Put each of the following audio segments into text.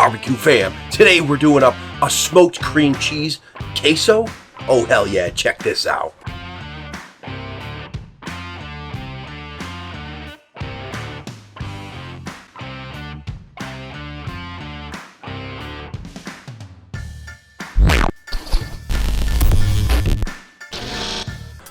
Barbecue fam. Today we're doing up a smoked cream cheese queso. Oh hell yeah, check this out.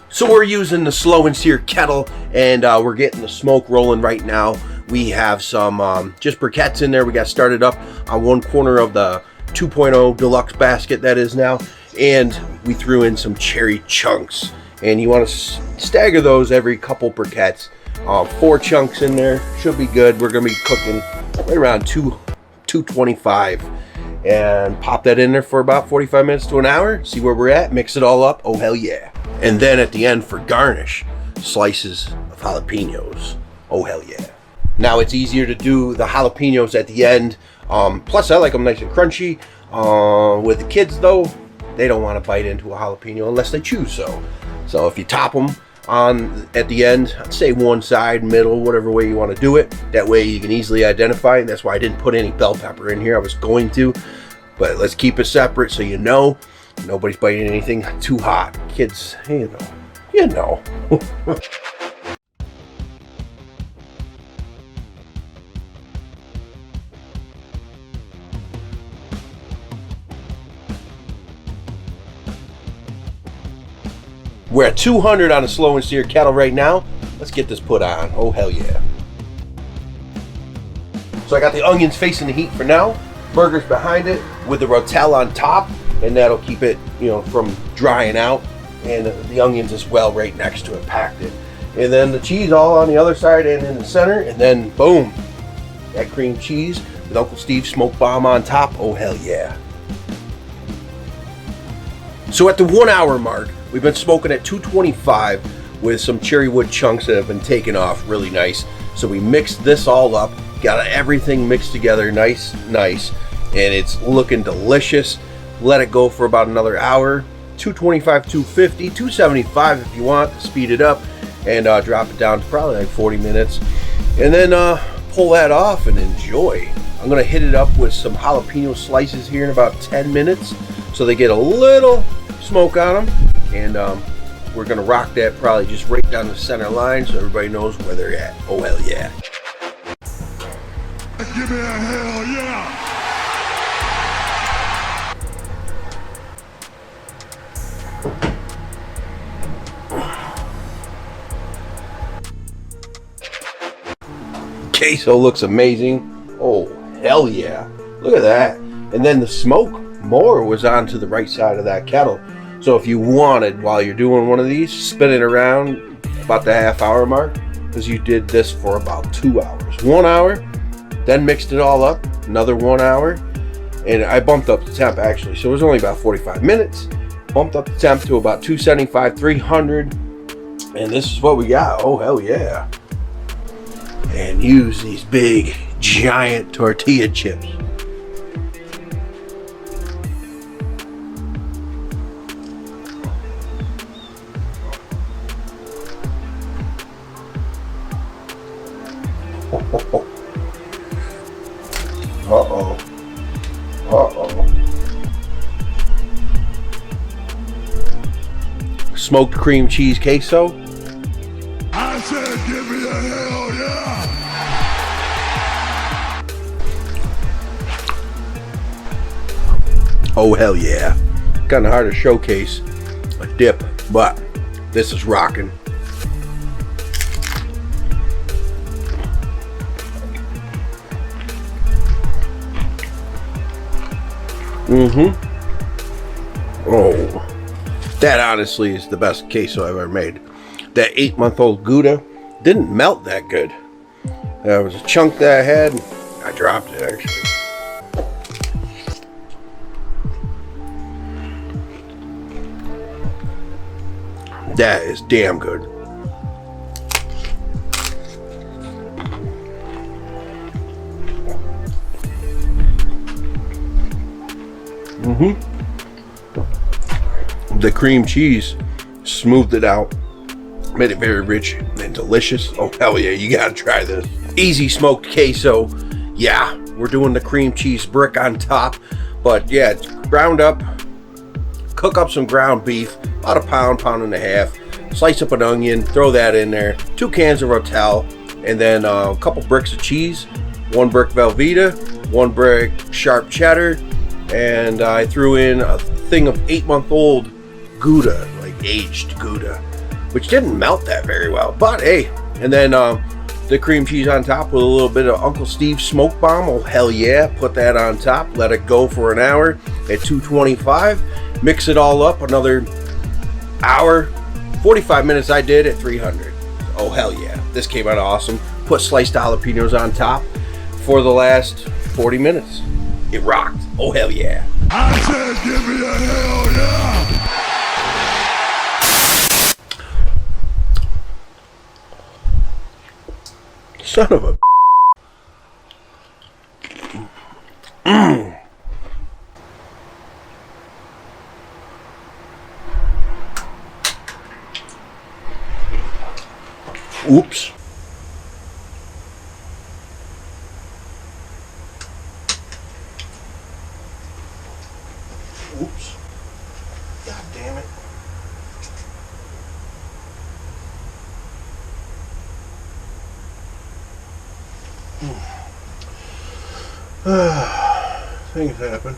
So we're using the slow and sear kettle, and we're getting the smoke rolling right now. We have some just briquettes in there. We got started up on one corner of the 2.0 deluxe basket that is now, and we threw in some cherry chunks. And you want to stagger those every couple briquettes. 4 chunks in there should be good. We're going to be cooking right around 225, and pop that in there for about 45 minutes to an hour. See where we're at. Mix it all up. Oh hell yeah! And then at the end for garnish, slices of jalapenos. Oh hell yeah! Now it's easier to do the jalapenos at the end. Plus I like them nice and crunchy. With the kids though, they don't want to bite into a jalapeno unless they choose so. So if you top them on at the end, I'd say one side, middle, whatever way you want to do it. That way you can easily identify. And that's why I didn't put any bell pepper in here. I was going to, but let's keep it separate so you know nobody's biting anything too hot. Kids, you know. We're at 200 on a slow and sear kettle right now. Let's get this put on. Oh hell yeah. So I got the onions facing the heat for now. Burgers behind it with the rotel on top, and that'll keep it, from drying out. And the onions as well right next to it, packed it. And then the cheese all on the other side and in the center, and then boom, that cream cheese with Uncle Steve's smoke bomb on top. Oh hell yeah. So at the 1 hour mark, we've been smoking at 225 with some cherry wood chunks that have been taken off really nice. So we mixed this all up, got everything mixed together nice, and it's looking delicious. Let it go for about another hour. 225, 250, 275 if you want, speed it up, and drop it down to probably like 40 minutes. And then pull that off and enjoy. I'm gonna hit it up with some jalapeno slices here in about 10 minutes so they get a little smoke on them. And we're gonna rock that probably just right down the center line so everybody knows where they're at. Oh hell yeah. Give me a hell yeah. Queso looks amazing. Oh hell yeah. Look at that. And then the smoke more was on to the right side of that kettle. So if you wanted, while you're doing one of these, spin it around about the half-hour mark, because you did this for about 2 hours. 1 hour, then mixed it all up, another 1 hour, and I bumped up the temp actually. So it was only about 45 minutes. Bumped up the temp to about 275, 300, and this is what we got. Oh hell yeah. And use these big, giant tortilla chips. Smoked cream cheese queso. I said give me a hell yeah. Oh hell yeah. Kind of hard to showcase a dip, but this is rocking. Oh, that honestly is the best queso I've ever made. That 8-month-old gouda didn't melt that good. There was a chunk that I had. I dropped it actually. That is damn good. The cream cheese smoothed it out, made it very rich and delicious. Oh hell yeah, you gotta try this. Easy smoked queso. Yeah, we're doing the cream cheese brick on top. But yeah, it's ground up. Cook up some ground beef, about a pound, pound and a half. Slice up an onion, throw that in there. 2 cans of Rotel, and then a couple bricks of cheese. 1 brick Velveeta, 1 brick sharp cheddar, and I threw in a thing of 8-month-old gouda, like aged gouda, which didn't melt that very well, but hey. And then the cream cheese on top with a little bit of Uncle Steve's smoke bomb. Oh hell yeah, put that on top, let it go for an hour at 225. Mix it all up, another hour, 45 minutes I did at 300. Oh hell yeah, this came out awesome. Put sliced jalapenos on top for the last 40 minutes. It rocked. Oh hell yeah. I said give me a hell yeah! Son of a Oops. Oops. God damn it. Things happen.